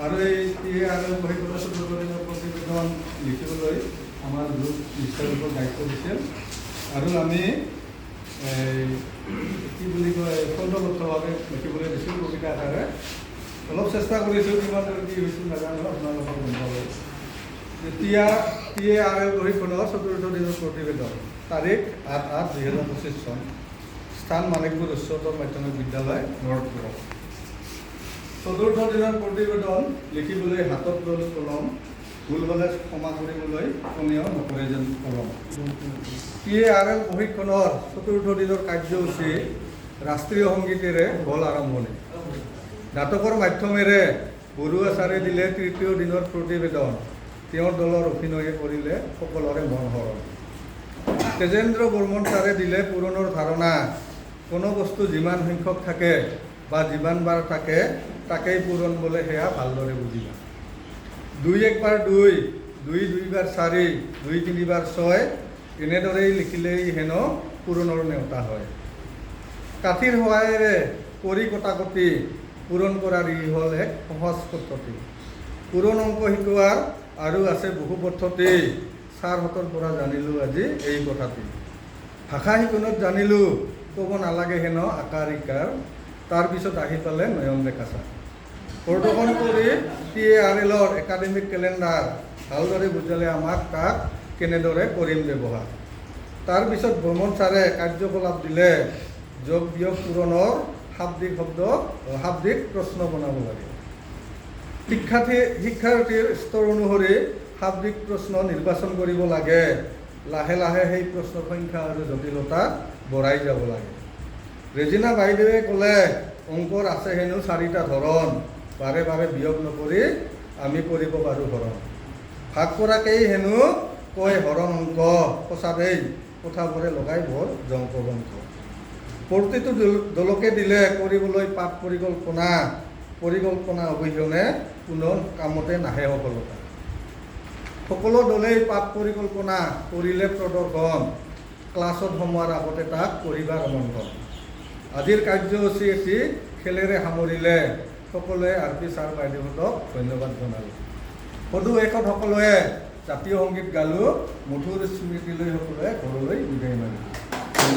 আৰু এই আৰু পৰিকল্পনা প্ৰতিবেদন লিখিবলৈ আমাৰ গ্ৰুপ নিশ্চয়কৈ দায়িত্ব দিছিল আৰু আমি কি বুলি কয় খণ্ডবদ্ধভাৱে লিখিবলৈ দিছিল কবিতা আকাৰে অলপ চেষ্টা কৰিছোঁ কিমান কি হৈছিল নাজানো আপোনালোকৰ গম পাব এতিয়া TARL প্ৰশিক্ষণৰ ৪ৰ্থ দিনৰ প্ৰতিবেদন তাৰিখ ৮/৮/২০২৫ চন স্থান মানিকপুৰ উচ্চতৰ মাধ্যমিক বিদ্যালয় নৰ্থপুৰ ৪ৰ্থ দিনৰ প্ৰতিবেদন লিখিবলৈ হাতত ল'লো কলম ভুল হ'লে ক্ষমা কৰিবলৈ কোনেও নকৰে যেন কলম TARL প্ৰশিক্ষণৰ ৪ৰ্থ দিনৰ কাৰ্যসূচী ৰাষ্ট্ৰীয় সংগীতেৰে হ'ল আৰম্ভণি নাটকৰ মাধ্যমেৰে বৰুৱা ছাৰে দিলে ৩য় দিনৰ প্ৰতিবেদন তেওঁৰ দলৰ অভিনয়ে কৰিলে সকলোৰে মন হৰণ তেজেন্দ্ৰ বৰ্মন ছাৰে দিলে পুৰণৰ ধাৰণা কোনো বস্তু যিমান সংখ্যক থাকে বা যিমানবাৰ থাকে তাকেই পূৰণ বোলে সেয়া ভালদৰে বুজিবা ২ একবাৰ ২ ২ ২বাৰ ৪ ২ ৩বাৰ ৬ এনেদৰেই লিখিলেই হেনো পূৰণৰ নেওতা হয় কাঠিৰ সহায়েৰে কৰি কটাকটি পূৰণ কৰাৰ ই হ'ল এক সহজ পদ্ধতি পূৰণ অংক শিকোৱাৰ আৰু আছে বহু পদ্ধতি ছাৰহঁতৰ পৰা জানিলোঁ আজি এই কথাটি ভাষা শিকোনত জানিলোঁ ক'ব নালাগে হেনো আকাৰ ইকাৰ তাৰপিছত আহি পালে নয়ন ৰেখাচাৰ প্ৰদৰ্শন কৰি TARLৰ একাডেমিক কেলেণ্ডাৰ ভালদৰে বুজালে আমাক তাক কেনেদৰে কৰিম ব্যৱহাৰ তাৰপিছত বৰ্মন ছাৰে কাৰ্যকলাপ দিলে যোগ বিয়োগ পূৰণৰ শাব্দিক প্ৰশ্ন বনাব লাগে শিক্ষাৰ্থীৰ স্তৰ অনুসৰি শাব্দিক প্ৰশ্ন নিৰ্বাচন কৰিব লাগে লাহে লাহে সেই প্ৰশ্নৰ সংখ্যা আৰু জটিলতা বঢ়াই যাব লাগে ৰেজিনা বাইদেৱে ক'লে অংকৰ আছে হেনো 4টা ধৰণ বাৰে বাৰে বিয়োগ নকৰি আমি কৰিব পাৰোঁ হৰণ ভাগ কৰাকেই হেনো কয় হৰণ অংক সঁচা দেই কথাবোৰে লগাই বৰ জংক বংক প্ৰতিটো দলকে দিলে কৰিবলৈ পাঠ পৰিকল্পনা অবিহনে কোনো কামতে নাহে সফলতা সকলো দলেই পাঠ পৰিকল্পনা কৰিলে প্ৰদৰ্শন ক্লাছত সোমোৱাৰ আগতে তাক কৰিবাৰ আমন্ত্ৰণ আজিৰ কাৰ্যসূচী এটি খেলেৰে সামৰিলে সকলোৱে RP ছাৰ বাইদেউহঁতক ধন্যবাদ জনালোঁ সদু শেষত সকলোৱে জাতীয় সংগীত গালোঁ মধুৰ স্মৃতিলৈ সকলোৱে ঘৰলৈ বিদায় মাৰিলোঁ